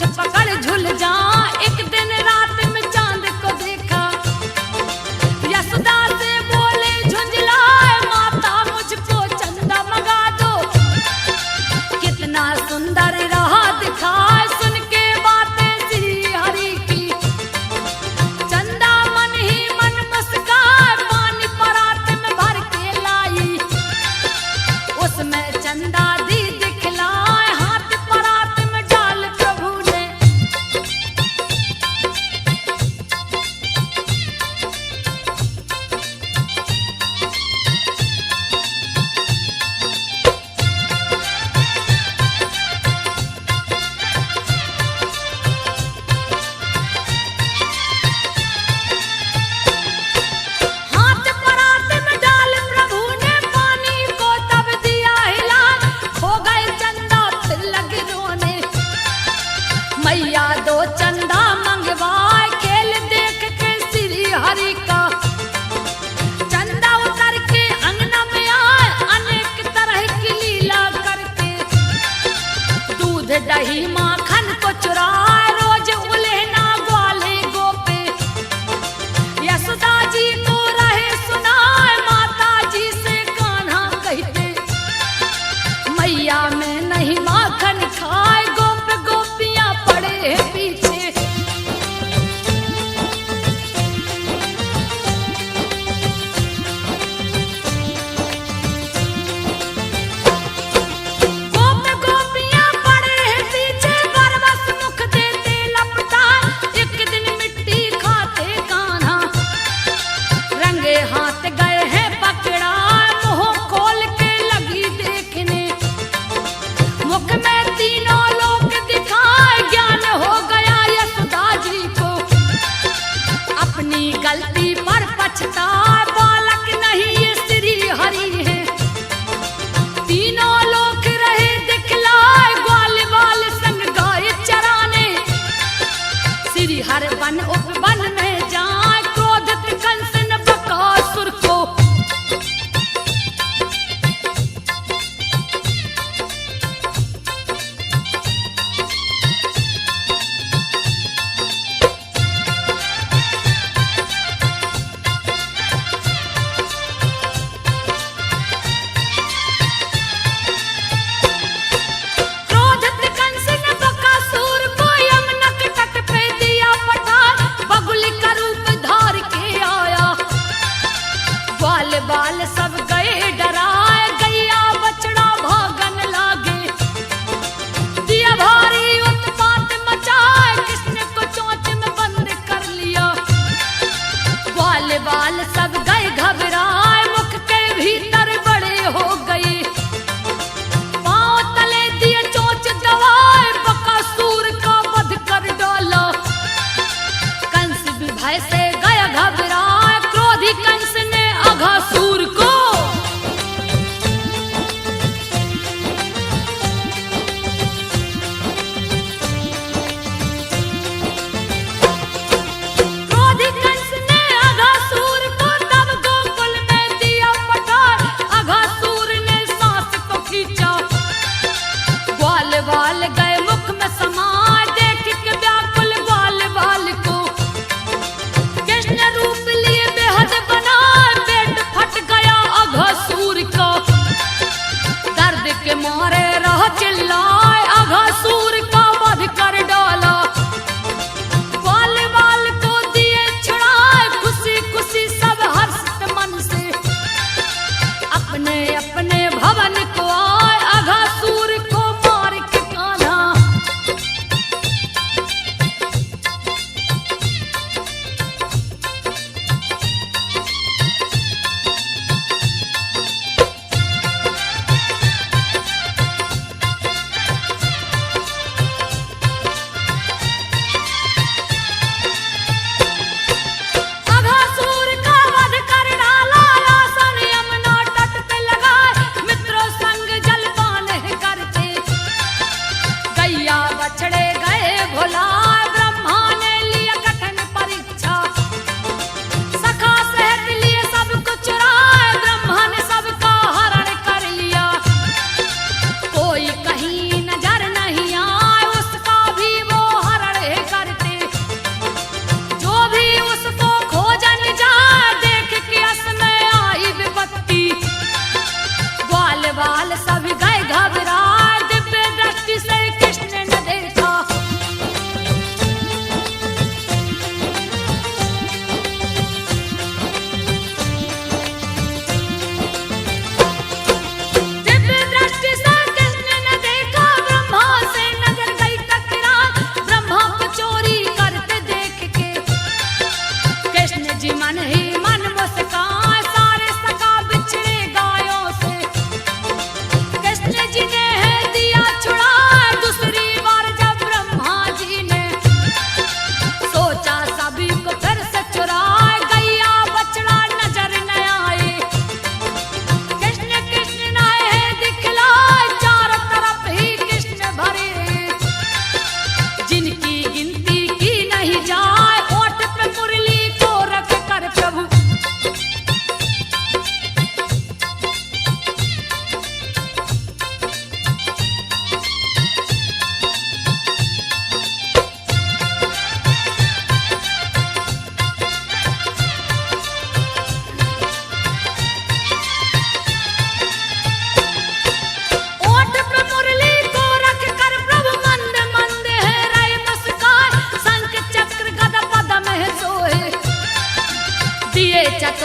मुझ पकड़ झूल जा। एक दिन रात में चांद को देखा, यशोदा से बोले झुंझलाए माता मुझको चंदा मंगा दो। कितना सुंदर रहा दिखाए सुन के बातें श्री हरि की। चंदा मन ही मन मुस्काए, पानी परात में भर के लाई। उसमें चंदा दी दिखलाए, हाथ परात में डाल प्रभु ने। हाथ परात में डाल प्रभु ने, पानी को तब दिया हिला। हो गए चंदा फिर लगे रोने, मैया दो चंदा मंगवाए। खेल देख के श्री हरि का चंदा उतर के अंगना में आए, अनेक तरह की लीला करके। दूध दही माखन को चुराए, रोज उल्हेना ग्वाले गोपे। यशोदा जी को रहे सुनाए, माता जी से कान्हा कहते। मैया में नहीं माखन खाए, गोप गोपियां पड़े हैं पीछे। गोप गोपियां पड़े हैं पीछे, बरबस मुख देते लपटा। एक दिन मिट्टी खाते कान्हा, रंगे हाथ गए हैं पकड़ा। मुंह खोल के लगी देखने, मुख में तीनों लोक दिखाए। ज्ञान हो गया यशोदा जी को, अपनी गलती पर पछताए। बालक नहीं ये श्री हरि है, तीनों लोक रहे दिखलाए। ग्वाल बाल संग गाय चराने, श्री हर वन उपवन में जाए। क्रोधित कंस ने बकासुर को, क्रोधित कंस ने बकासुर को यमुना के तट पे दिया पठार। बगुली का रूप धार के आया, ग्वाल बाल सब गए डराए। गैया बछड़ा भागन लागे, दिया भारी उत्पात मचाए। कृष्ण को चोंच में बंद कर लिया, ग्वाल बाल सब गए घबराए। मुख के भीतर बड़े हो गए, पांव तले दिए चोंच दबाए। बकासुर का वध कर डाला, कंस भी भय से गया घबराए। क्रोधी कंस ने अघासुर को, क्रोधी कंस ने अघासुर को तब गोकुल में दिया पठार। अघासुर ने सांस को खींचा, ग्वाल बाल गए मुख में समाए। देख के व्याकुल ग्वाल बाल को, कृष्ण रूप लिए बेहद बनाए। पेट फट गया अघासुर का, दर्द के मारे रह चिल्लाए। अघासुर का वध कर डाला, ग्वाल बाल को दिए छुड़ाए। खुशी खुशी सब हर्षित मन से, अपने अपने भवन को आए। अघासुर को मार के कान्हा,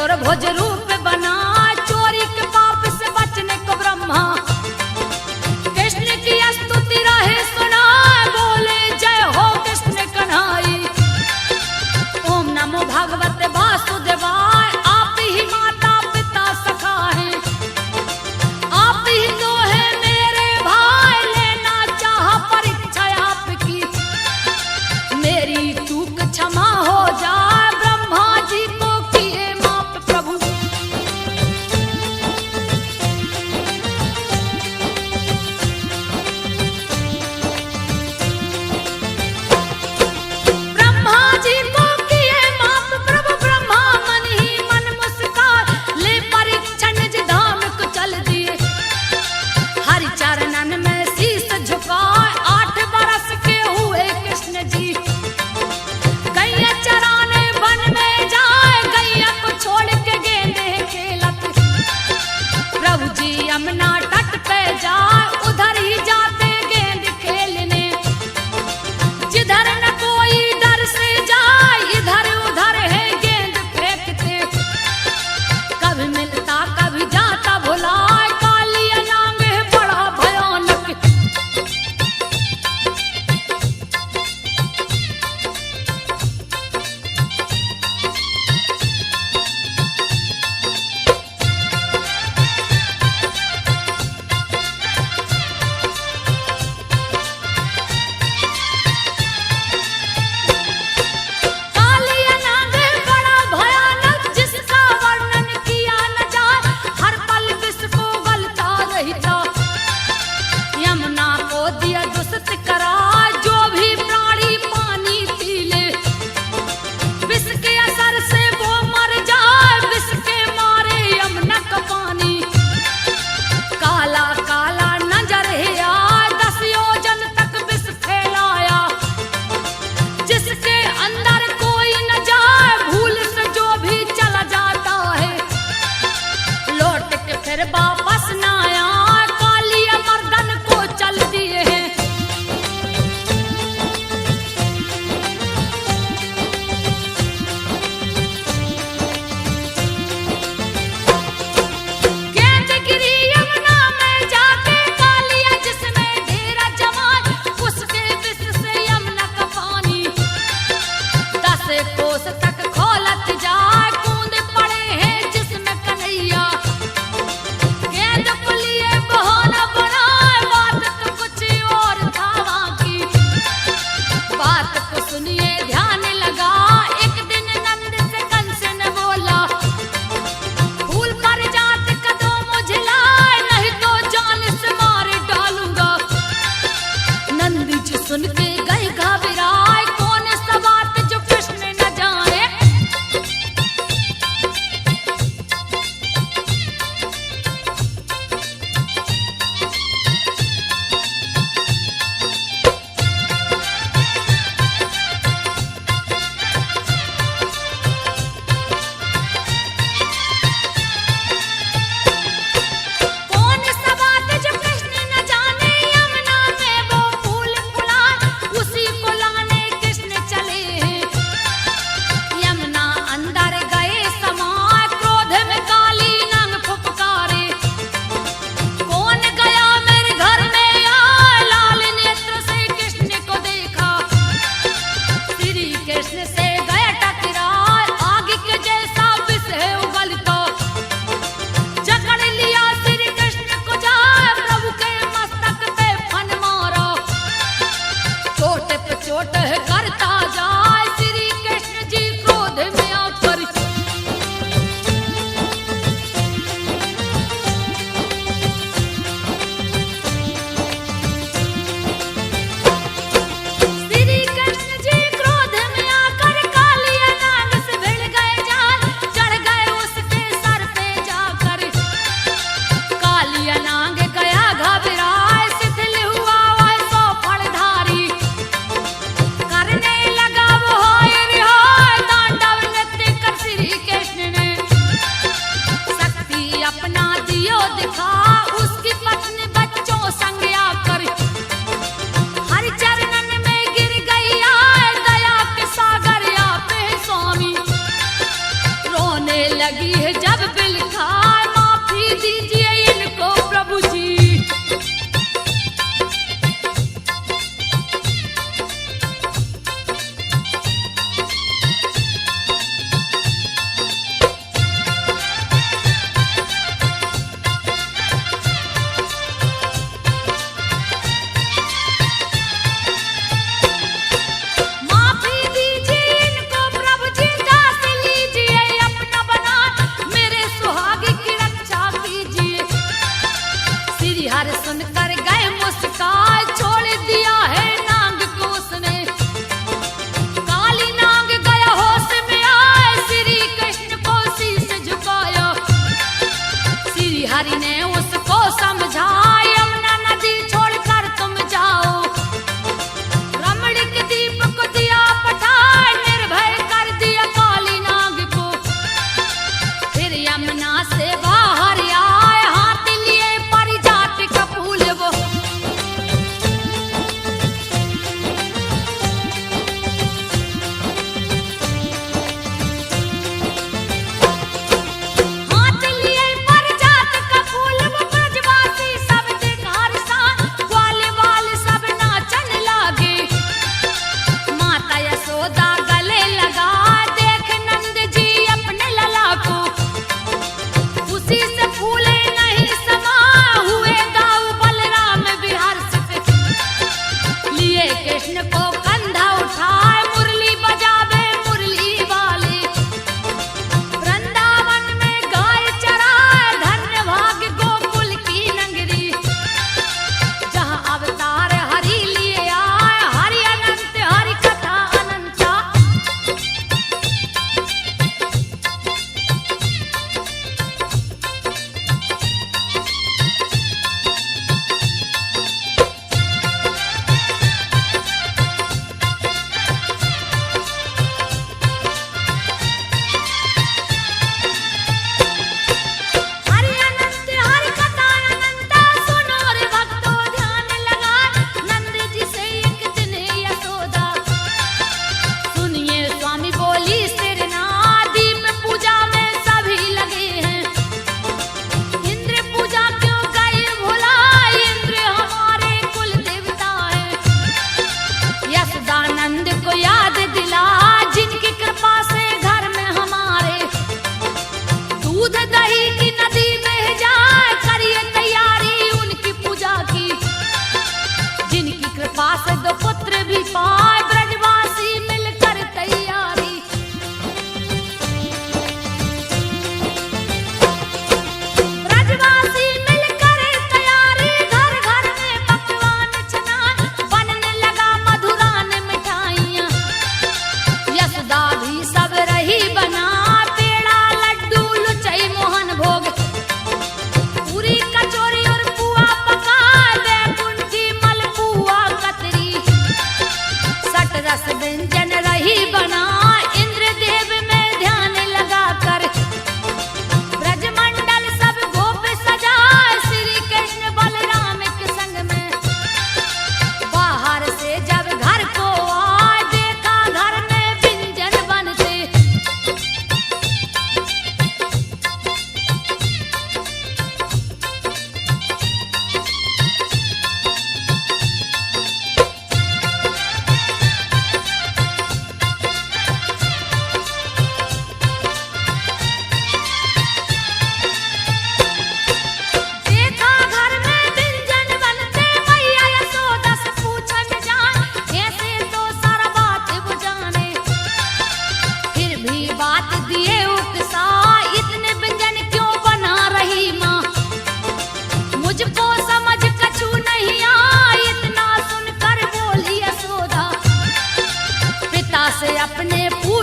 चतुर्भुज रूप बना चोरी के पाप से बचने को ब्रह्मा कृष्ण की स्तुति रहे सुना बोले जय हो कृष्ण कन्हाई। ओम नमो भगवते वासुदेवाय आप ही माता पिता सखा है आप ही तो है मेरे भाई लेना चाह परीक्षा आपकी मेरी चूक क्षमा हो जाए ब्रह्मा जी को किए माफ प्रभु।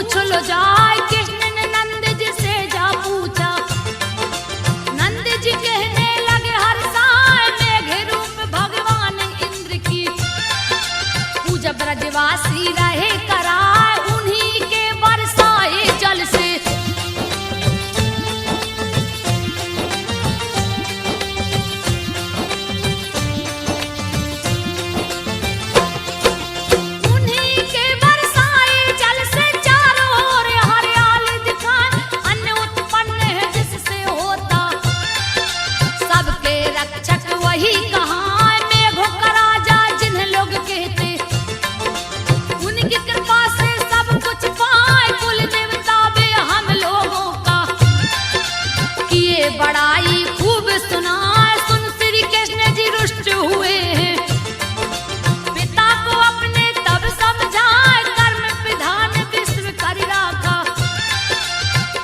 पूछ लो जाए। कृष्ण ने नंद जी से जा पूछा, नंद जी कहने लगे हर साय मेघ रूप भगवान इंद्र की पूजा ब्रजवासी रहे कराए, उन्हीं के बरसाए जल से। उन्हीं के बरसाए जल से चारों ओर हरियाली दिखाए, अन्न उत्पन्न है जिससे होता सबके रक्षक वही कहाँ। मेघों का राजा जिन्हें लोग कहते, उनकी कृपा से सब कुछ पाए। कुल देवता भी हम लोगों का किए बड़ाई खूब सुनाए। सुन श्री कृष्ण जी रुष्ट हुए हैं, पिता को अपने तब समझाए। कर्म विधान विश्व कर राखा,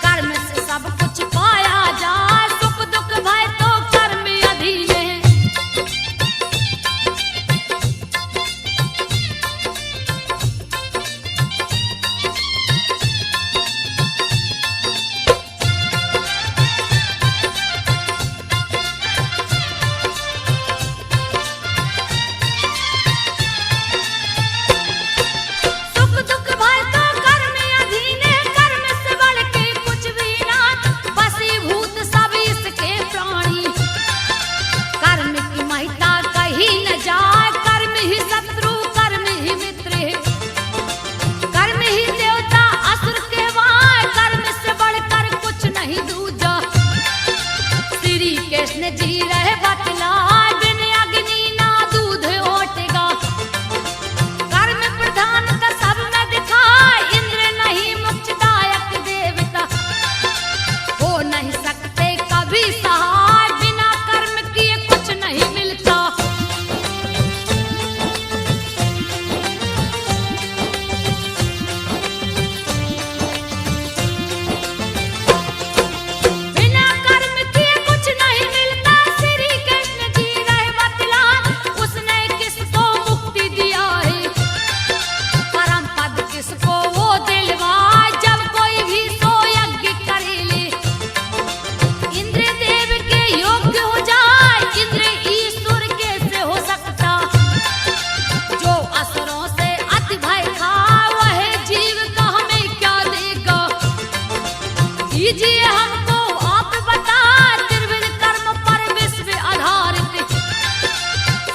कर्म से सब कुछ पाया जाए। सुख दुख भय तो कर्म अधीन है। सुख दुख भय तो कर्म अधीन है, कर्म से बढ़ के कुछ भी ना। वशीभूत सब इसके प्राणी, कर्म की महिता कहीं न जाए। कर्म ही शत्रु कर्म ही मित्र है, कर्म ही देवता असुर कहवाए। कर्म से बढ़कर कुछ नहीं दूजा, श्री कृष्ण जी रहे बतलाए। बिन अग्नि ना दूध ओटेगा, कर्म प्रधान का सब में दिखाए। इंद्र नहीं मोक्षदायक देवता, हो नहीं सकते कभी सहाय। बिना कर्म किए कुछ नहीं मिलता। बिना कर्म किए कुछ नहीं मिलता, श्री कृष्ण जी रहे बतलाए। उसने किसको मुक्ति दिया है, परम पद किसको वो दिलवाए। जब कोई भी सो यज्ञ करे ले, इंद्र देव के योग्य हो जाए। इंद्र ईश्वर कैसे हो सकता, जो असुरों से अति भय खा। वह जीव का हमें क्या देगा, दीजिए हमको आप बता। त्रिविध कर्म पर विश्व आधारित,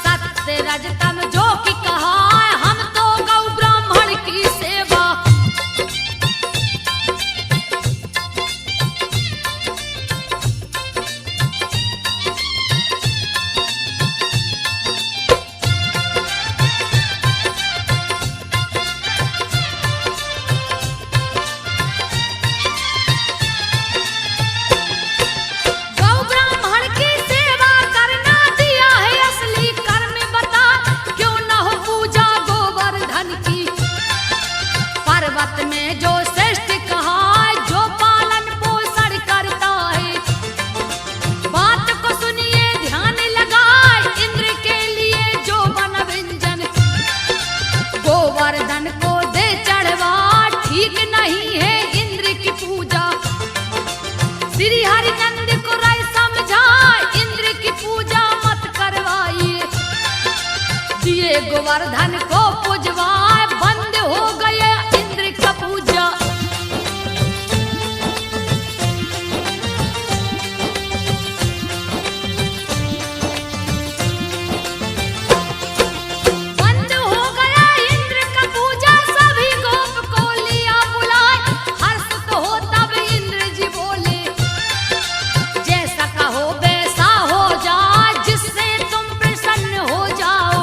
सत्य रजतम जो कि कहा। हम तो गौ ब्राह्मण की सेवा, गौ ब्राह्मण की सेवा करना दिया है असली कर्म बता। क्यों न हो पूजा गोवर्धन की, पर्वत में जो श्रेष्ठ कहा है, जो पालन पोषण करता है। बात को सुनिए ध्यान लगाए, इंद्र के लिए जो बन व्यंजन गोवर्धन को दे चढ़वा। ठीक नहीं है इंद्र की पूजा, श्री हरिनंद को राय समझाए। इंद्र की पूजा मत करवाइए, दिए गोवर्धन को पूजवाए। बंद हो गया इंद्र का पूजा। बंद हो गया इंद्र का पूजा, सभी गोप को लिया बुलाए। हर्ष तो हो तब इंद्र जी बोले, जैसा कहो वैसा हो जाए। जिससे तुम प्रसन्न हो जाओ,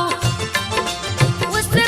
उससे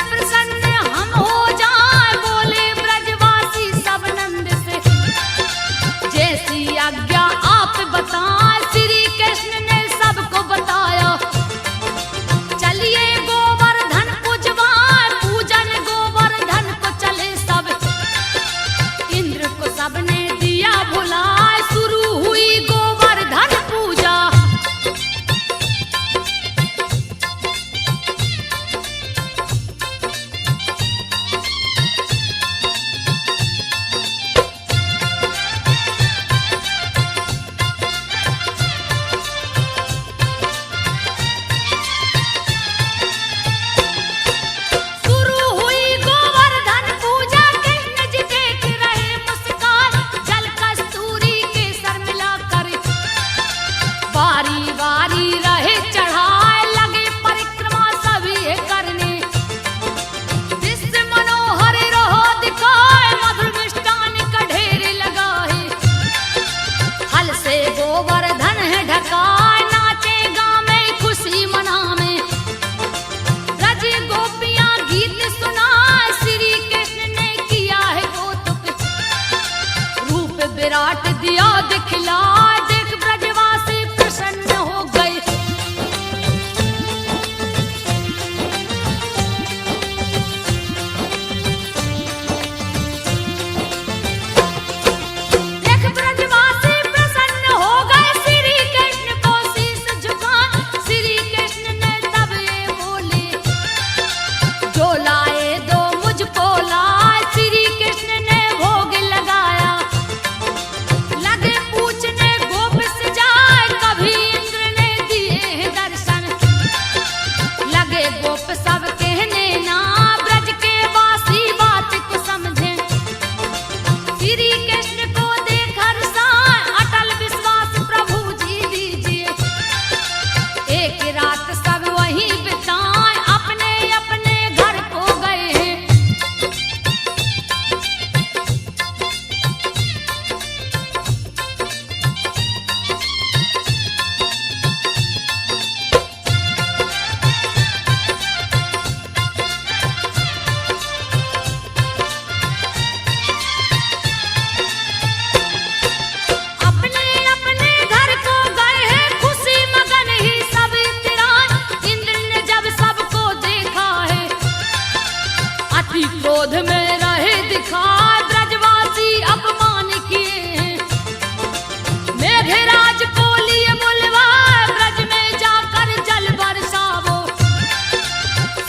गोप सब कहने ना ब्रज के वासी बात को समझे। श्री कृष्ण को देख हर्षाए अटल विश्वास प्रभु जी दीजिए। एक रात सब वहीं बिताए अपने अपने घर को गए। अपने अपने घर को गए हैं खुशी मगन ही सब इतराए। इंद्र ने जब सबको देखा है अति क्रोध में रहे दिखाए। ब्रजवासी अपमान किए हैं मेघराज को लिए बुलवाए। ब्रज में जाकर जल बरसावो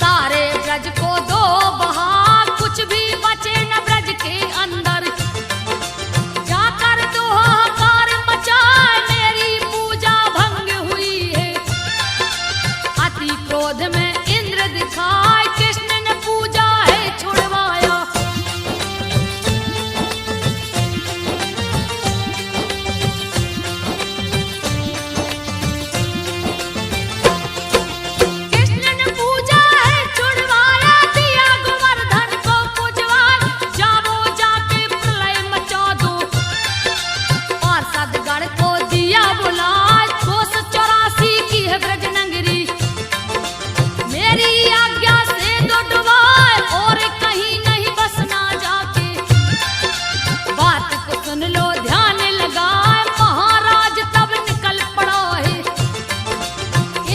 सारे ब्रज को दो बहा। कुछ भी बचे न ब्रज के अंदर जाकर दो हाहाकार मचाए। मेरी पूजा भंग हुई है अति क्रोध में इंद्र दिखाए। कृष्ण ने पूजा है छुड़वाया। कृष्ण ने पूजा है छुड़वाया। दिया गोवर्धन को पूजवाए। जाओ जाके प्रलय मचा दो पार्षदगण को दिया बुलाए। 284 की है ब्रज नगरी मेरी आज्ञा से दो डुबाए। और कहीं नहीं बसना जाके बात को सुन लो ध्यान लगाए। महाराज तब निकल पड़ा है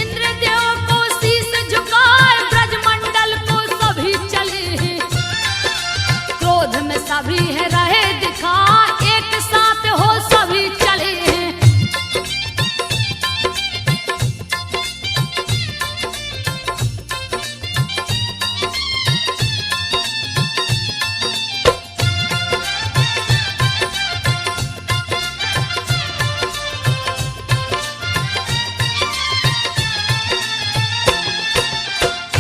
इंद्रदेव को शीश झुकाए। ब्रजमंडल को सभी चले हैं क्रोध में सभी है रहे दिखाए। एक साथ हो सभी चले हैं।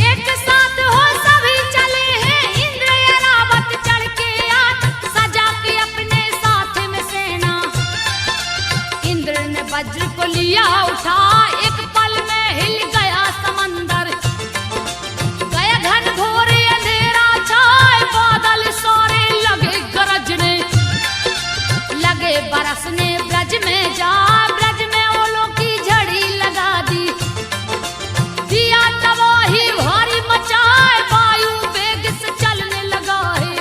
एक साथ हो सभी चले हैं। इंद्र ऐरावत चढ़ के आए सजा के अपने साथ में सेना। इंद्र ने वज्र को लिया उठा एक पल में हिल गया समंदर। गया घन घोर अंधेरा छाए बादल सोरे लगे गरजने। लगे बरसने ब्रज में जा ब्रज में ओलों की झड़ी लगा दी। दिया तबाही भारी मचाए वायु वेग से चलने लगा है।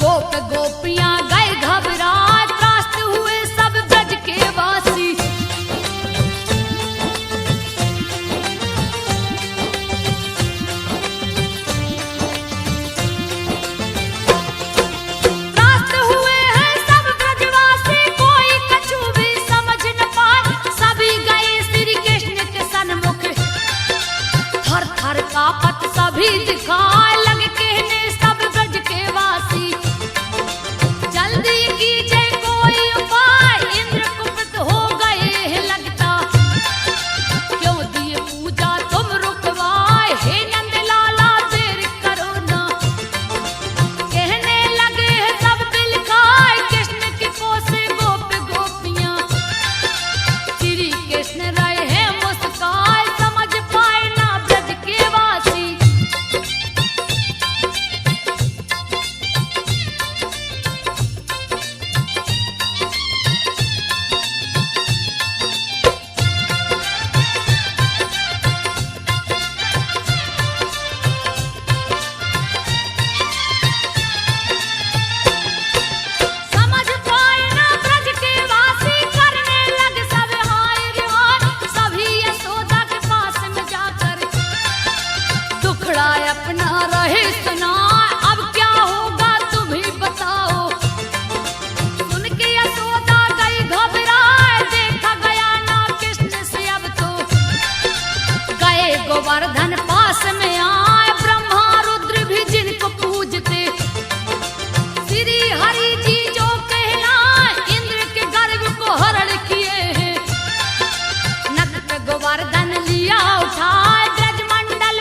गोप गोपियां गए घबराए त्रास्त हुए सब ब्रज के वासी। त्रास्त हुए हैं सब ब्रजवासी कोई कछु भी समझ न पाए। सभी गए श्री कृष्ण के सन्मुख थर थर कांपत सभी दिखाए। लगे कहने सब ब्रज के वासी जल्दी कीजिए कोई उपाय। इंद्र कुपित हो गए हैं लगता क्यों दिए पूजा तुम रुकवाए। हे नंद लाला देर करो ना कहने लगे हैं सब बिलखाए। कृष्ण की कोसे गोप गोपियां श्री कृष्ण रहे हैं मुस्काए। समझ पाए ना ब्रज के वासी समझ पाए ना ब्रज के वासी। करने लगे सब हाय रे हाय। सभी यशोदा के पास में जाकर दुखड़ा अपना रहे सुनाए। अब क्या होगा तुम ही बताओ। सुन के यशोदा गई घबराए। देखा गया ना कृष्ण से अब तो गए गोवर्धन पास में आए। ब्रह्मा रुद्र भी जिनको पूजते श्री हरि जी जो कहलाए। इंद्र के गर्व को हरण किए हैं नख पे गोवर्धन लिया उठाए। ब्रजमंडल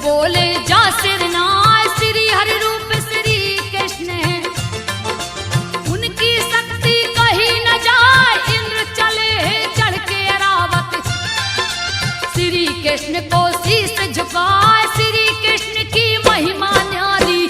बोले जा सिरनाय, श्री हरि रूप श्री कृष्ण है, उनकी शक्ति कहीं न जाए, इंद्र चले चढ़ के अरावत, श्री कृष्ण को शीश झुकाए, श्री कृष्ण की महिमा न्यारी।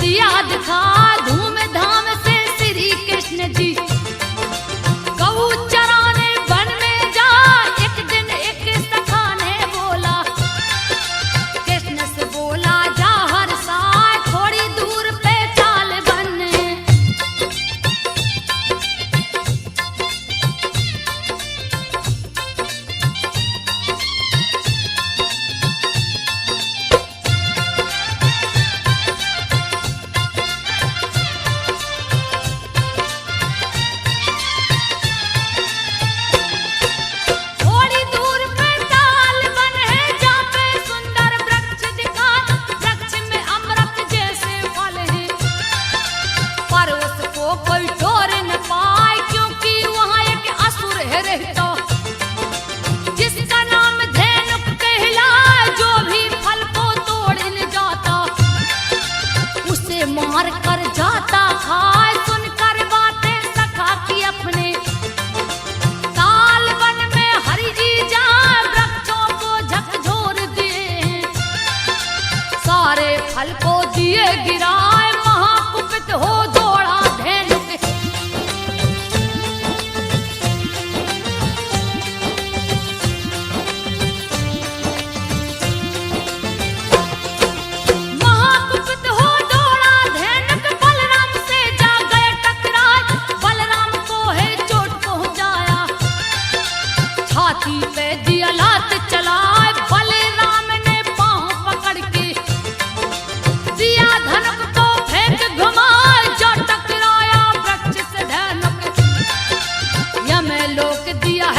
दिया दिखा धूमधाम से श्री कृष्ण जी, गऊ चराने वन में जा, एक दिन एक सखा ने बोला, कृष्ण से बोला जा हर साय, थोड़ी दूर पे चाल बनने। मार कर जाता खाए, सुनकर बातें सखा की अपने, ताल वन में हरि जी जा वृक्षों को झकझोर दिए, सारे फल को दिए गिराए, महाकुपित हो दौड़ा धेनुक। छाती पे दिया लात चलाए, बलराम ने पांव पकड़ के दिया धनुक को फेंक घुमाए, जा टकराया वृक्ष से धेनुक, यम लोक दिया